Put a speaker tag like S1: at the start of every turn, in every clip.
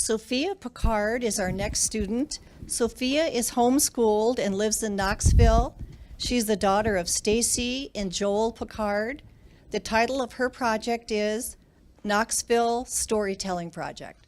S1: Sophia Picard is our next student. Sophia is homeschooled and lives in Knoxville. She's the daughter of Stacy and Joel Picard. The title of her project is Knoxville Storytelling Project.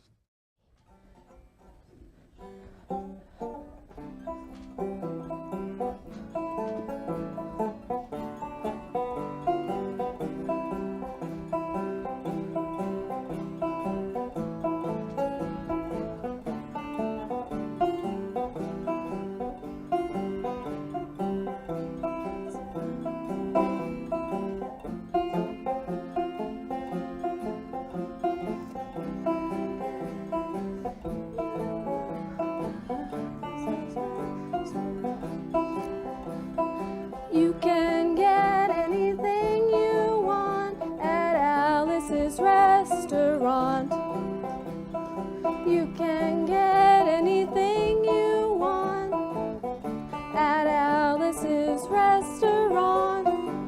S2: You can get anything you want at Alice's restaurant. You can get anything you want at Alice's restaurant.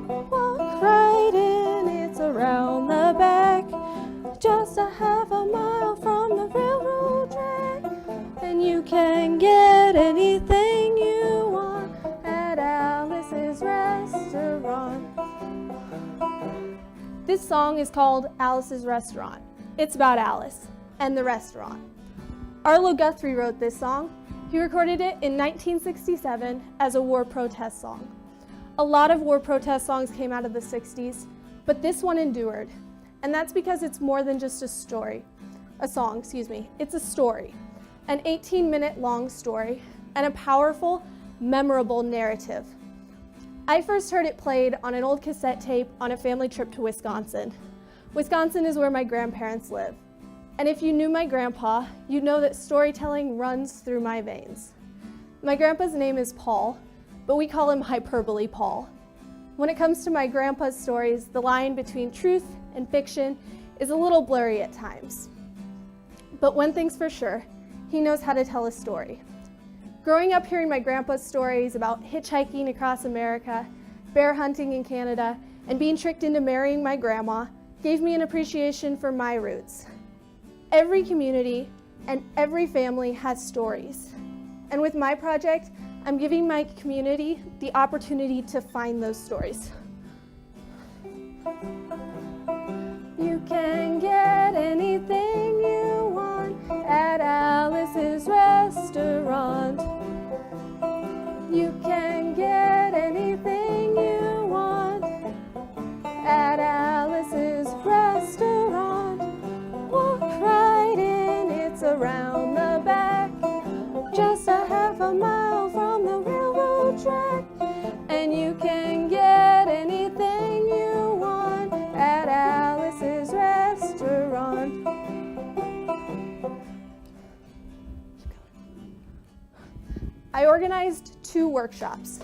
S2: Walk right in, it's around the back, just a half a mile from the railroad track. And you can get anything you want at Alice's restaurant. This song is called Alice's Restaurant. It's about Alice and the restaurant. Arlo Guthrie wrote this song. He recorded it in 1967 as a war protest song. A lot of war protest songs came out of the 60s, but this one endured. And that's because it's more than just a song, It's a story, an 18-minute long story, and a powerful, memorable narrative. I first heard it played on an old cassette tape on a family trip to Wisconsin. Wisconsin is where my grandparents live. And if you knew my grandpa, you'd know that storytelling runs through my veins. My grandpa's name is Paul, but we call him Hyperbole Paul. When it comes to my grandpa's stories, the line between truth and fiction is a little blurry at times. But one thing's for sure, he knows how to tell a story. Growing up hearing my grandpa's stories about hitchhiking across America, bear hunting in Canada, and being tricked into marrying my grandma gave me an appreciation for my roots. Every community and every family has stories. And with my project, I'm giving my community the opportunity to find those stories. You can get anything you want at Alice's restaurant. You can get anything you want at Alice's restaurant. Walk right in, it's around the back, just a half a mile from the railroad track. And you can get anything you want at Alice's restaurant. I organized 2 workshops.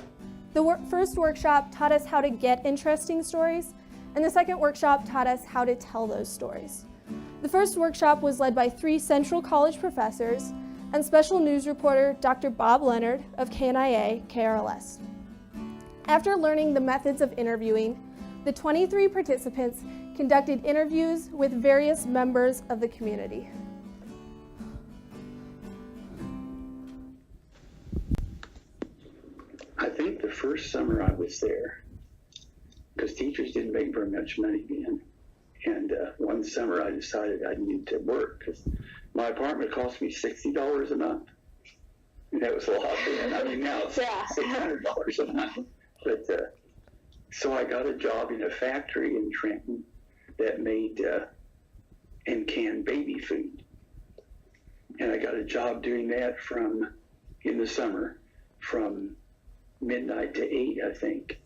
S2: The first workshop taught us how to get interesting stories, and the second workshop taught us how to tell those stories. The first workshop was led by 3 Central College professors and special news reporter Dr. Bob Leonard of KNIA KRLS. After learning the methods of interviewing, the 23 participants conducted interviews with various members of the community.
S3: I think the first summer I was there, because teachers didn't make very much money then, and one summer I decided I needed to work because my apartment cost me $60 a month. And that was a lot then. I mean, now it's $600 a month. But so I got a job in a factory in Trenton that made and canned baby food. And I got a job doing that in the summer from midnight to 8, I think.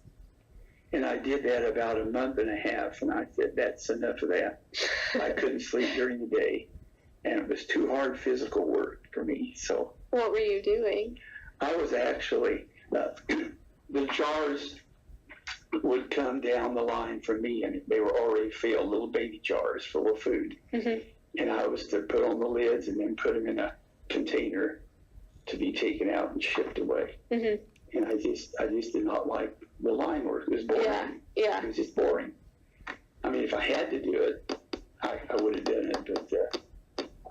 S3: And I did that about a month and a half, and I said, that's enough of that. I couldn't sleep during the day, and it was too hard physical work for me. So
S4: what were you doing?
S3: I was actually, the jars would come down the line from me, and they were already filled, little baby jars full of food. Mm-hmm. And I was to put on the lids and then put them in a container to be taken out and shipped away. Mm-hmm. And I just did not like the line work. It was boring. Yeah. It was just boring. I mean, if I had to do it, I would have done it, but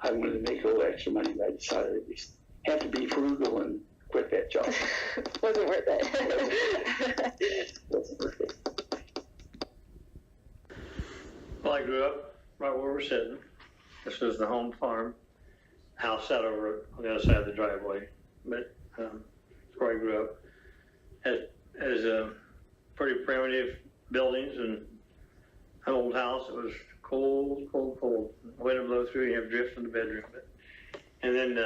S3: I wanted to make a little extra money, but I decided I just had to be frugal and quit that job.
S4: Wasn't worth it.
S3: Wasn't worth it.
S5: Well, I grew up right where we're sitting. This was the home farm. House sat over on the other side of the driveway, but that's where I grew up. As pretty primitive buildings and an old house. It was cold, cold, cold. Wind would blow through, you have drift in the bedroom. And then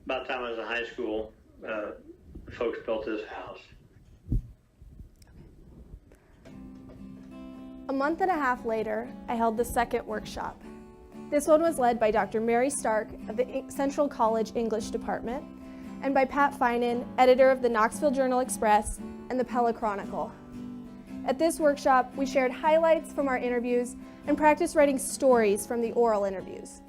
S5: about the time I was in high school, folks built this house.
S2: A month and a half later, I held the second workshop. This one was led by Dr. Mary Stark of the Central College English Department and by Pat Finan, editor of the Knoxville Journal-Express and the Pella Chronicle. At this workshop, we shared highlights from our interviews and practiced writing stories from the oral interviews.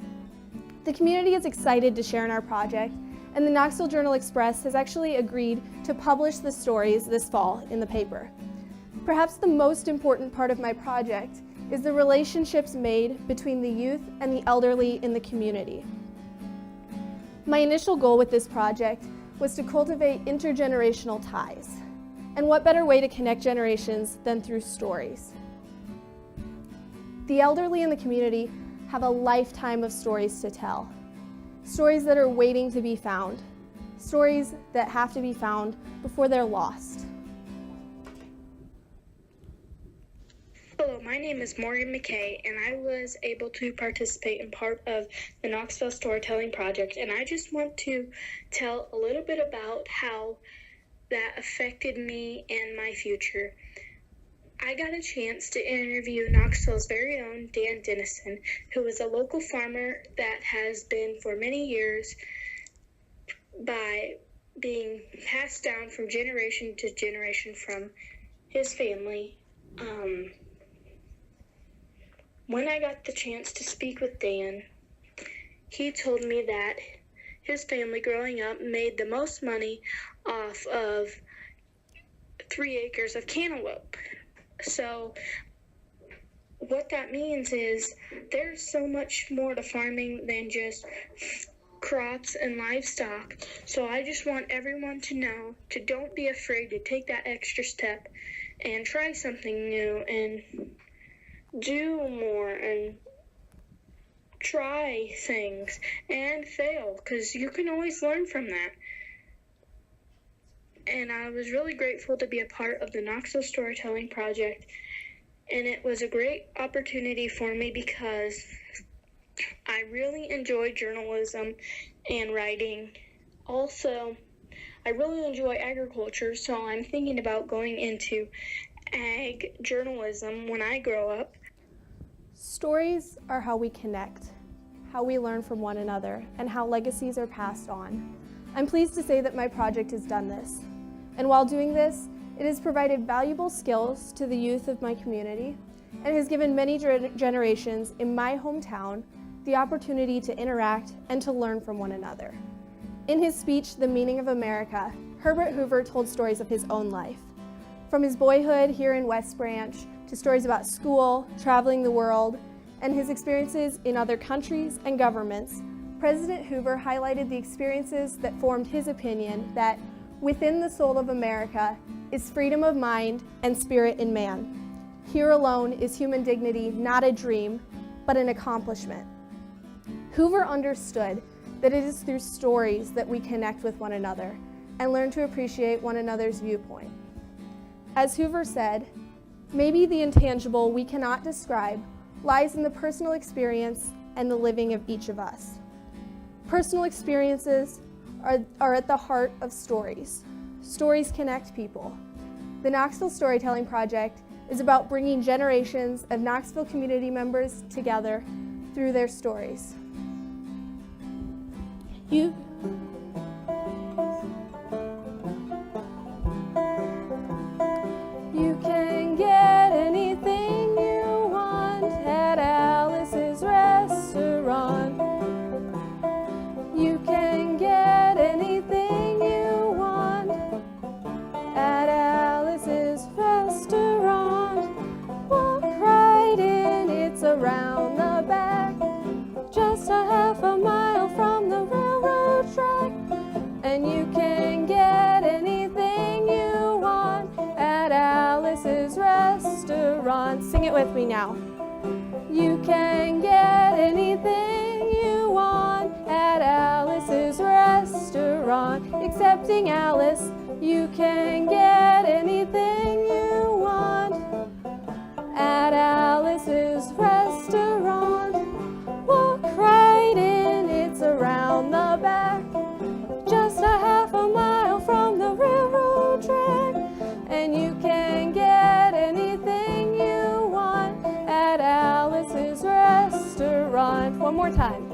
S2: The community is excited to share in our project, and the Knoxville Journal-Express has actually agreed to publish the stories this fall in the paper. Perhaps the most important part of my project is the relationships made between the youth and the elderly in the community. My initial goal with this project was to cultivate intergenerational ties. And what better way to connect generations than through stories? The elderly in the community have a lifetime of stories to tell. Stories that are waiting to be found. Stories that have to be found before they're lost.
S6: Hello, my name is Morgan McKay, and I was able to participate in part of the Knoxville Storytelling Project, and I just want to tell a little bit about how that affected me and my future. I got a chance to interview Knoxville's very own Dan Dennison, who is a local farmer that has been for many years by being passed down from generation to generation from his family. When I got the chance to speak with Dan, he told me that his family growing up made the most money off of 3 acres of cantaloupe. So what that means is there's so much more to farming than just crops and livestock. So I just want everyone to know to don't be afraid to take that extra step and try something new and do more and try things and fail, because you can always learn from that. And I was really grateful to be a part of the Knoxville Storytelling Project, and it was a great opportunity for me because I really enjoy journalism and writing. Also, I really enjoy agriculture, so I'm thinking about going into ag journalism when I grow up.
S2: Stories are how we connect, how we learn from one another, and how legacies are passed on. I'm pleased to say that my project has done this. And while doing this, it has provided valuable skills to the youth of my community and has given many generations in my hometown the opportunity to interact and to learn from one another. In his speech, The Meaning of America, Herbert Hoover told stories of his own life. From his boyhood here in West Branch to stories about school, traveling the world, and his experiences in other countries and governments, President Hoover highlighted the experiences that formed his opinion that within the soul of America is freedom of mind and spirit in man. Here alone is human dignity not a dream, but an accomplishment. Hoover understood that it is through stories that we connect with one another and learn to appreciate one another's viewpoint. As Hoover said, maybe the intangible we cannot describe lies in the personal experience and the living of each of us. Personal experiences are at the heart of stories. Stories connect people. The Knoxville Storytelling Project is about bringing generations of Knoxville community members together through their stories. You can get anything you want at Alice's restaurant. You can get anything you want at Alice's restaurant. Walk right in, it's around the back, just sing it with me now. You can get anything you want at Alice's restaurant. Accepting Alice, you can get anything you want at Alice's restaurant. Walk right in, it's around the back, just a half a mile from the railroad track. And you can get anything you want at Alice's restaurant. One more time.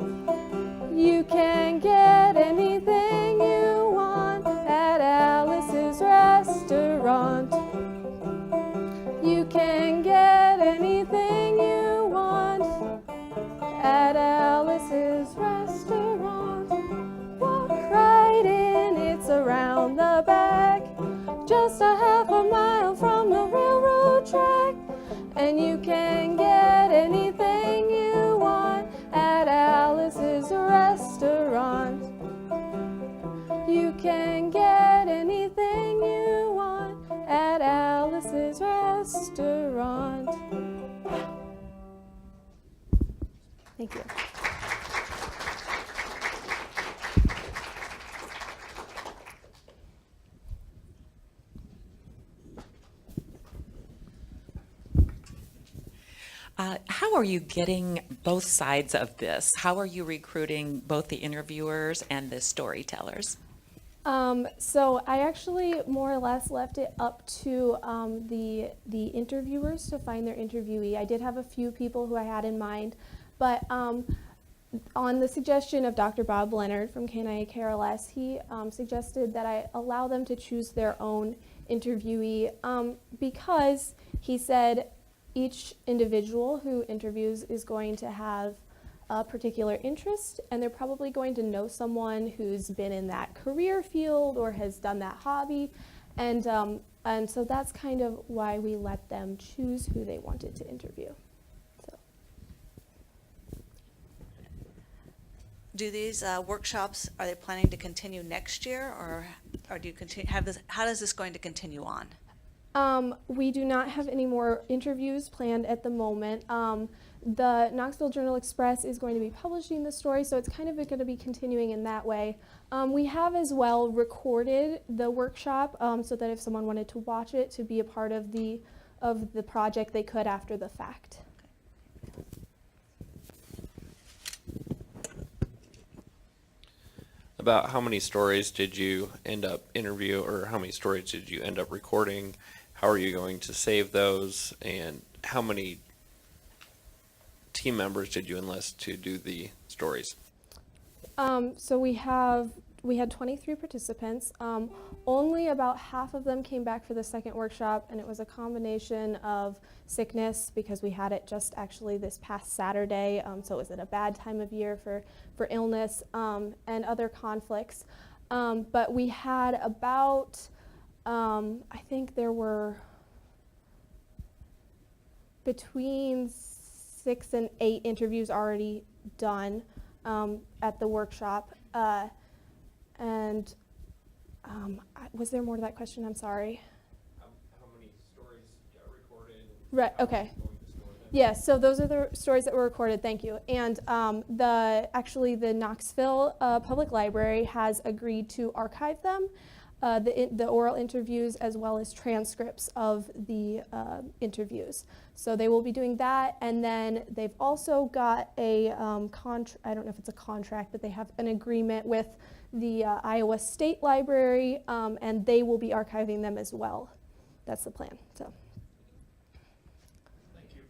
S2: You can get anything you want at Alice's restaurant. You can get anything you want at Alice's restaurant. Walk right in, it's around the back, just a half a mile from the railroad track. And you can get anything you want at Alice's restaurant. You can get anything you want at Alice's restaurant. Thank you.
S7: How are you getting both sides of this? How are you recruiting both the interviewers and the storytellers?
S2: So I actually more or less left it up to the interviewers to find their interviewee. I did have a few people who I had in mind, but on the suggestion of Dr. Bob Leonard from KNIA KRLS, he suggested that I allow them to choose their own interviewee because he said each individual who interviews is going to have a particular interest, and they're probably going to know someone who's been in that career field or has done that hobby, and so that's kind of why we let them choose who they wanted to interview. So.
S8: Do these workshops, are they planning to continue next year, or do you continue, have this, how is this going to continue on?
S2: We do not have any more interviews planned at the moment. The Knoxville Journal-Express is going to be publishing the story, so it's kind of going to be continuing in that way. We have as well recorded the workshop so that if someone wanted to watch it, to be a part of the project, they could after the fact.
S9: About how many stories did you end up interview, or how many stories did you end up recording? How are you going to save those, and how many team members did you enlist to do the stories?
S2: So we had 23 participants. Only about half of them came back for the second workshop, and it was a combination of sickness because we had it just actually this past Saturday, so it was at a bad time of year for illness and other conflicts. But we had about, I think there were between 6 and 8 interviews already done at the workshop. Was there more to that question? I'm sorry.
S9: How many stories got recorded?
S2: Right, okay. Yes, so those are the stories that were recorded, thank you. And actually the Knoxville Public Library has agreed to archive them, the oral interviews as well as transcripts of the interviews. So they will be doing that, and then they've also got a I don't know if it's a contract, but they have an agreement with the Iowa State Library, and they will be archiving them as well. That's the plan. So.
S9: Thank you.